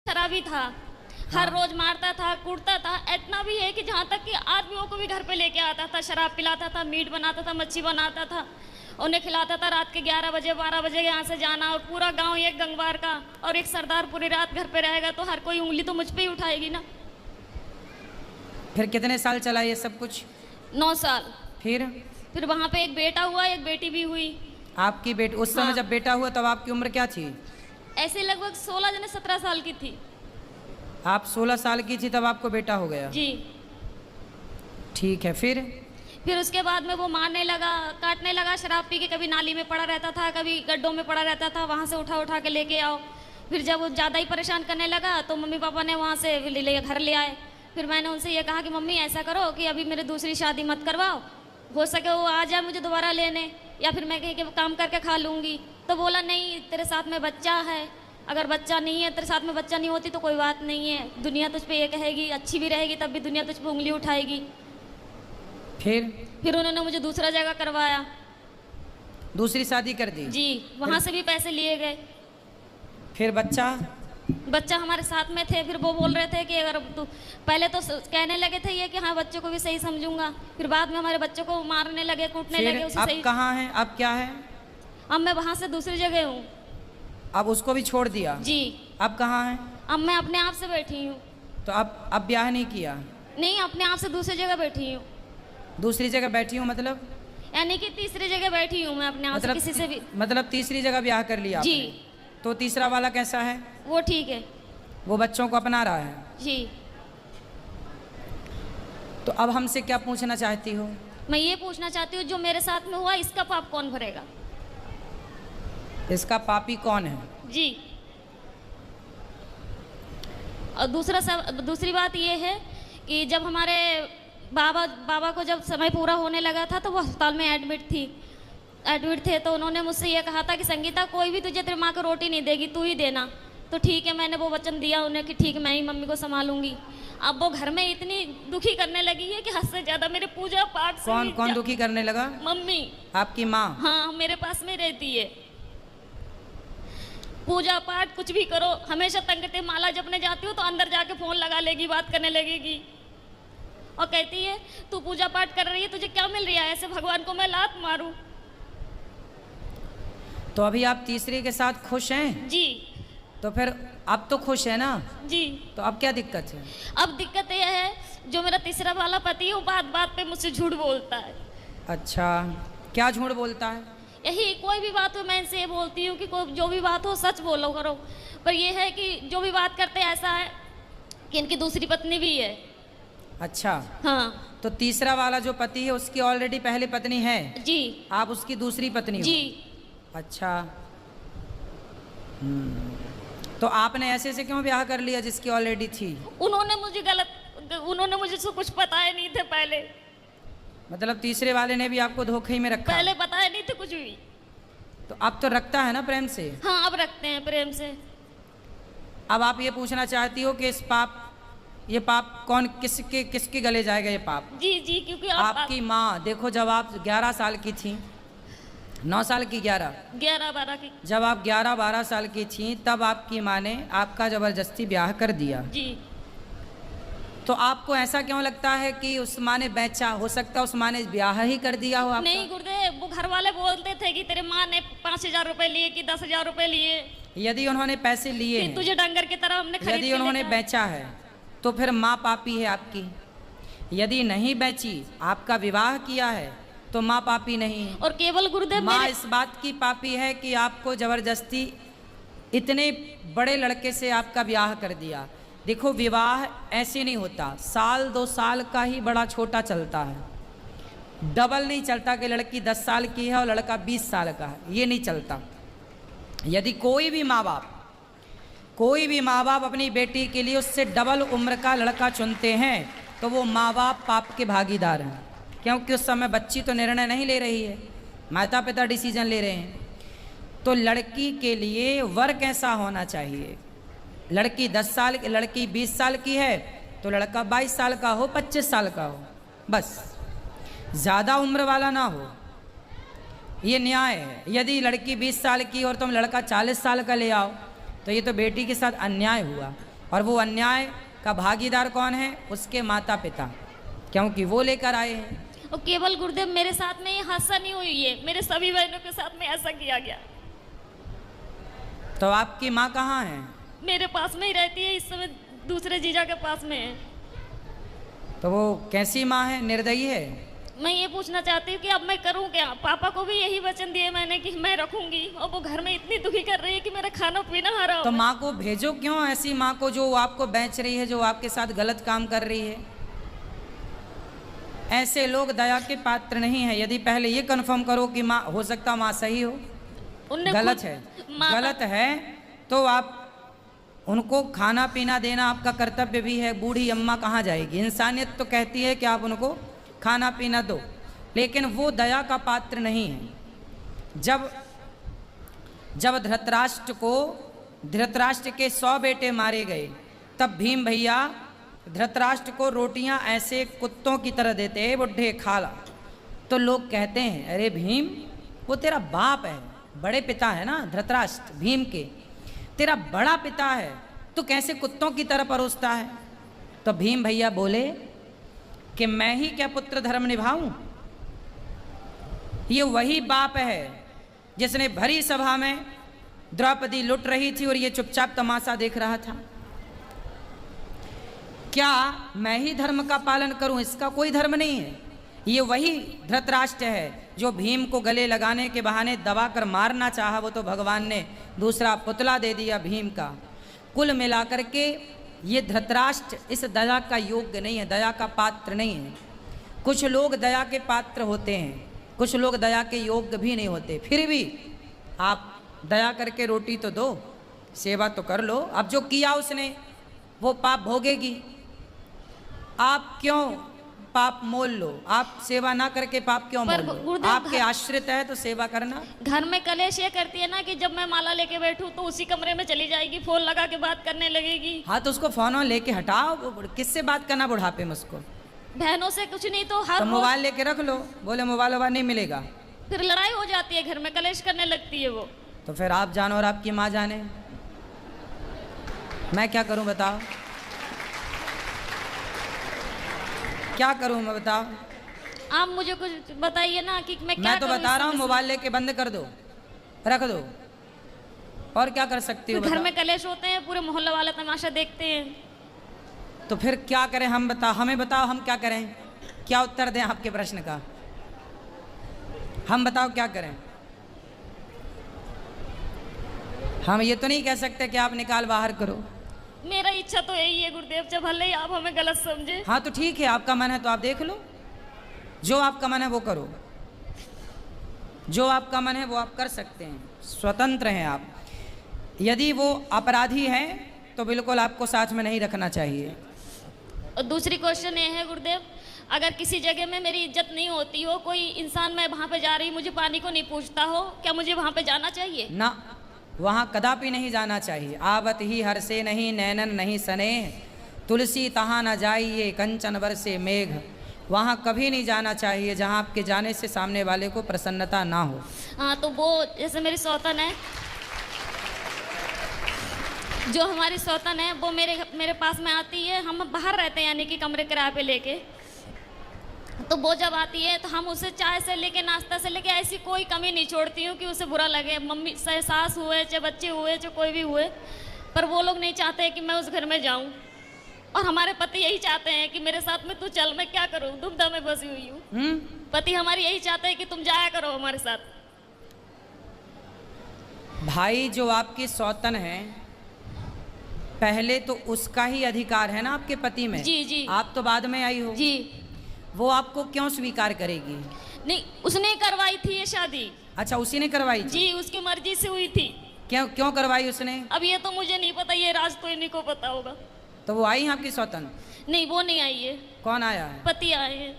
शराबी था। हर रोज मारता था, कूटता था। इतना भी है कि जहाँ तक कि आदमियों को भी घर पे लेके आता था, शराब पिलाता था, मीट बनाता था, मच्छी बनाता था, उन्हें खिलाता था। रात के 11 बजे 12 बजे यहाँ से जाना, और पूरा गांव एक गंगवार का और एक सरदार पूरी रात घर पे रहेगा तो हर कोई उंगली तो मुझ पे ही उठाएगी ना। फिर कितने साल चला ये सब कुछ? 9 साल। फिर वहाँ पे एक बेटा हुआ, एक बेटी भी हुई। आपकी बेटी उस समय जब बेटा हुआ तब आपकी उम्र क्या थी? ऐसे लगभग 16 जने 17 साल की थी। आप 16 साल की थी तब आपको बेटा हो गया? जी। ठीक है। फिर उसके बाद में वो मारने लगा, काटने लगा। शराब पी के कभी नाली में पड़ा रहता था, कभी गड्ढों में पड़ा रहता था, वहाँ से उठा उठा के लेके आओ। फिर जब वो ज़्यादा ही परेशान करने लगा तो मम्मी पापा ने वहाँ से घर ले आए। फिर मैंने उनसे ये कहा कि मम्मी ऐसा करो कि अभी मेरे दूसरी शादी मत करवाओ, हो सके वो आ जाए मुझे दोबारा लेने, या फिर मैं कहीं के काम करके खा लूँगी। तो बोला नहीं, तेरे साथ में बच्चा है, अगर बच्चा नहीं है, तेरे साथ में बच्चा नहीं होती तो कोई बात नहीं है, दुनिया तुझ पे ये कहेगी, अच्छी भी रहेगी तब भी दुनिया तुझ पे उंगली उठाएगी। फिर उन्होंने मुझे दूसरा जगह करवाया, दूसरी शादी कर दी? जी। वहाँ से भी पैसे लिए गए। फिर बच्चा हमारे साथ में थे। फिर वो बोल रहे थे कि अगर तू, पहले तो कहने लगे थे ये कि हाँ बच्चों को भी सही समझूंगा, फिर बाद में हमारे बच्चों को मारने लगे, कूटने लगे। उसे अब कहाँ हैं? अब क्या है? अब मैं वहाँ से दूसरी जगह हूँ। अब उसको भी छोड़ दिया? जी। अब कहाँ हैं? अब मैं अपने आप से बैठी हूँ। तो अब ब्याह नहीं किया? नहीं, अपने आप से दूसरी जगह बैठी हूँ। दूसरी जगह बैठी हूँ मतलब? यानी कि तीसरी जगह बैठी हूँ मैं अपने आप से, किसी से भी। मतलब तीसरी जगह ब्याह कर लिया जी। आपने? तो तीसरा वाला कैसा है? वो ठीक है, वो बच्चों को अपना रहा है? जी। तो अब हमसे क्या पूछना चाहती हो? मैं ये पूछना चाहती हूँ जो मेरे साथ में हुआ इसका पाप कौन भरेगा? इसका पापी कौन है? जी। और दूसरी बात ये है कि जब हमारे बाबा को जब समय पूरा होने लगा था तो वो अस्पताल में एडमिट थे। तो उन्होंने मुझसे ये कहा था कि संगीता कोई भी तुझे तेरी माँ को रोटी नहीं देगी, तू ही देना। तो ठीक है, मैंने वो वचन दिया उन्हें कि ठीक है मैं ही मम्मी को संभालूंगी। अब वो घर में इतनी दुखी करने लगी है कि हद से ज्यादा मेरे पूजा पाठ से। कौन दुखी करने लगा? मम्मी। आपकी माँ? हाँ, मेरे पास में रहती है। पूजा पाठ कुछ भी करो, हमेशा तंग करते। माला जपने जाती हो तो अंदर जाके फोन लगा लेगी, बात करने लगेगी और कहती है तू पूजा पाठ कर रही है, तुझे क्या मिल रहा है, ऐसे भगवान को मैं लात मारूं। तो अभी आप तीसरे के साथ खुश हैं? जी। तो फिर अब तो खुश है ना? जी। तो अब क्या दिक्कत है? अब दिक्कत यह है जो मेरा तीसरा वाला पति है वो बात बात पे मुझसे झूठ बोलता है। अच्छा, क्या झूठ बोलता है? यही कोई भी बात हो मैं इनसे ये बोलती हूँ कि कोई जो भी बात हो सच बोलो करो, पर यह है कि जो भी बात करते ऐसा है कि इनकी दूसरी पत्नी भी है। अच्छा। हाँ। तो तीसरा वाला जो पति है उसकी ऑलरेडी पहली पत्नी है? जी। आप उसकी दूसरी पत्नी हो? जी। अच्छा। तो आपने ऐसे से क्यों ब्याह कर लिया जिसकी ऑलरेडी थी? उन्होंने मुझे से कुछ बताया नहीं थे पहले। मतलब तीसरे वाले ने भी आपको धोखे में रखा? पहले बताया नहीं थे कुछ भी। तो अब तो रखता है ना प्रेम से? हाँ, अब रखते हैं प्रेम से। अब आप ये पूछना चाहती हो कि ये पाप कौन किसके गले जाएगा ये पाप? जी जी, क्योंकि आपकी माँ। देखो जब आप 11 साल की थी, 9 साल की 11-12 की, जब आप 11-12 साल की थी तब आपकी माँ ने आपका जबरदस्ती ब्याह कर दिया। जी। तो आपको ऐसा क्यों लगता है कि उस माँ ने बेचा? हो सकता है उस माँ ने ब्याह ही कर दिया हो आपका? नहीं गुरुदेव, वो घर वाले बोलते थे कि तेरे माँ ने 5,000 रुपए लिए कि 10,000 रुपए लिए। यदि उन्होंने पैसे लिए हैं, तुझे डंगर की तरह हमने खरीद यदि उन्होंने बेचा है तो फिर माँ पापी है आपकी। यदि नहीं बेची, आपका विवाह किया है तो माँ पापी नहीं है। और केवल गुरुदेव माँ इस बात की पापी है कि आपको जबरदस्ती इतने बड़े लड़के से आपका ब्याह कर दिया। देखो विवाह ऐसे नहीं होता, 1-2 साल का ही बड़ा छोटा चलता है, डबल नहीं चलता कि लड़की 10 साल की है और लड़का 20 साल का है, ये नहीं चलता। यदि कोई भी माँ बाप अपनी बेटी के लिए उससे डबल उम्र का लड़का चुनते हैं तो वो माँ बाप पाप के भागीदार हैं, क्योंकि उस समय बच्ची तो निर्णय नहीं ले रही है, माता पिता डिसीजन ले रहे हैं। तो लड़की के लिए वर कैसा होना चाहिए? लड़की 10 साल की, लड़की 20 साल की है तो लड़का 22 साल का हो, 25 साल का हो, बस ज़्यादा उम्र वाला ना हो, ये न्याय है। यदि लड़की 20 साल की और तुम लड़का 40 साल का ले आओ तो ये तो बेटी के साथ अन्याय हुआ। और वो अन्याय का भागीदार कौन है? उसके माता पिता, क्योंकि वो लेकर आए हैं। और केवल गुरुदेव मेरे साथ में ये हादसा नहीं हुई है, मेरे सभी बहनों के साथ में ऐसा किया गया। तो आपकी माँ कहाँ है? मेरे पास में ही रहती है, इस समय दूसरे जीजा के पास में है। तो वो कैसी माँ है? निर्दयी है? मैं ये पूछना चाहती हूँ कि अब मैं करूँ क्या? पापा को भी यही वचन दिए मैंने कि मैं रखूंगी, और वो घर में इतनी दुखी कर रही है कि मेरा खाना पीना हराम तो है। माँ को भेजो क्यों, ऐसी माँ को जो आपको बेच रही है, जो आपके साथ गलत काम कर रही है। ऐसे लोग दया के पात्र नहीं है। यदि पहले ये कन्फर्म करो कि माँ, हो सकता माँ सही हो, उनने गलत खुद है, माता- गलत है तो आप उनको खाना पीना देना आपका कर्तव्य भी है। बूढ़ी अम्मा कहाँ जाएगी? इंसानियत तो कहती है कि आप उनको खाना पीना दो, लेकिन वो दया का पात्र नहीं है। जब धृतराष्ट्र के 100 बेटे मारे गए, तब भीम भैया धृतराष्ट्र को रोटियां ऐसे कुत्तों की तरह देते, बुढ़े खा ला। तो लोग कहते हैं, अरे भीम, वो तेरा बाप है, बड़े पिता है ना धृतराष्ट्र, भीम के तेरा बड़ा पिता है, तो कैसे कुत्तों की तरह परोसता है? तो भीम भैया बोले कि मैं ही क्या पुत्र धर्म निभाऊं? ये वही बाप है जिसने भरी सभा में द्रौपदी लुट रही थी और ये चुपचाप तमाशा देख रहा था। क्या मैं ही धर्म का पालन करूं? इसका कोई धर्म नहीं है। ये वही धृतराष्ट्र है जो भीम को गले लगाने के बहाने दबाकर मारना चाहा, वो तो भगवान ने दूसरा पुतला दे दिया भीम का। कुल मिलाकर के ये धृतराष्ट्र इस दया का योग्य नहीं है, दया का पात्र नहीं है। कुछ लोग दया के पात्र होते हैं, कुछ लोग दया के योग्य भी नहीं होते। फिर भी आप दया करके रोटी तो दो, सेवा तो कर लो। अब जो किया उसने वो पाप भोगेगी। आप क्यों पाप मोल लो? आप सेवा ना करके पाप क्यों मोल लो? गुरुदेव, आपके आश्रित है तो सेवा करना। घर में कलेश ये करती है ना कि जब मैं माला लेके बैठूं तो उसी कमरे में चली जाएगी, फोन लगा के बात करने लगेगी। हाँ तो उसको फोन लेके हटाओ। किससे बात करना बुढ़ापे में उसको? बहनों से कुछ नहीं तो हर तो रोज मोबाइल लेके रख लो, बोले मोबाइल वोबाइल नहीं मिलेगा। फिर लड़ाई हो जाती है, घर में कलेश करने लगती है वो। तो फिर आप जानो और आपकी माँ जाने, मैं क्या करूं बताओ? क्या करूं मैं बताओ? आप मुझे कुछ बताइए ना कि मैं क्या मैं तो करूं बता इस रहा हूँ, समय से? मोबाइल लेके बंद कर दो, रख दो, और क्या कर सकती हो फिर घर बताओ? में कलेश होते हैं, पूरे मोहल्ले वाले तमाशा देखते हैं। तो फिर क्या करें हम? बताओ, हमें बताओ हम क्या करें? क्या उत्तर दें आपके प्रश्न का? हम बताओ क्या करें? हम ये तो नहीं कह सकते कि आप निकाल बाहर करो। मेरा इच्छा तो यही है गुरुदेव, जब भले ही आप हमें गलत समझे। हाँ तो ठीक है, आपका मन है तो आप देख लो, जो आपका मन है वो करो, जो आपका मन है वो आप कर सकते हैं, स्वतंत्र हैं आप। यदि वो अपराधी हैं तो बिल्कुल आपको साथ में नहीं रखना चाहिए। और दूसरी क्वेश्चन ये है गुरुदेव, अगर किसी जगह में मेरी इज्जत नहीं होती हो, कोई इंसान मैं वहाँ पे जा रही मुझे पानी को नहीं पूछता हो, क्या मुझे वहाँ पे जाना चाहिए? ना, वहाँ कदापि नहीं जाना चाहिए। आवत ही हर से नहीं नैनन नहीं स्नेह, तुलसी तहाँ न जाइए कंचन बरसे मेघ। वहाँ कभी नहीं जाना चाहिए जहाँ आपके जाने से सामने वाले को प्रसन्नता ना हो। हाँ तो वो जैसे मेरी सौतन है, जो हमारी सौतन है वो मेरे पास में आती है। हम बाहर रहते हैं यानी कि कमरे किराए पे लेके, तो वो जब आती है तो हम उसे चाय से लेके नाश्ता से लेके ऐसी कोई कमी नहीं छोड़ती हूँ कि उसे बुरा लगे। मम्मी चाहे सास हुए चाहे बच्चे हुए चाहे कोई भी हुए, पर वो लोग नहीं चाहते कि मैं उस घर में जाऊँ। और हमारे पति यही चाहते हैं कि मेरे साथ में तू चल, मैं क्या करूँ, दुविधा में फंसी हुई हूँ। पति हमारी यही चाहते हैं कि तुम जाया करो हमारे साथ। भाई जो आपकी सौतन है, पहले तो उसका ही अधिकार है ना आपके पति में। जी जी। आप तो बाद में आई हो। जी। वो आपको क्यों स्वीकार करेगी? नहीं, उसने करवाई थी ये शादी। अच्छा, उसी ने करवाई थी? जी, उसकी मर्जी से हुई थी। क्यों क्यों करवाई उसने? अब ये तो मुझे नहीं पता, ये राज तो इन्हीं को पता होगा। तो वो आई हैं आपकी सौतन? नहीं, वो नहीं आई है, कौन आया है? पति आए हैं।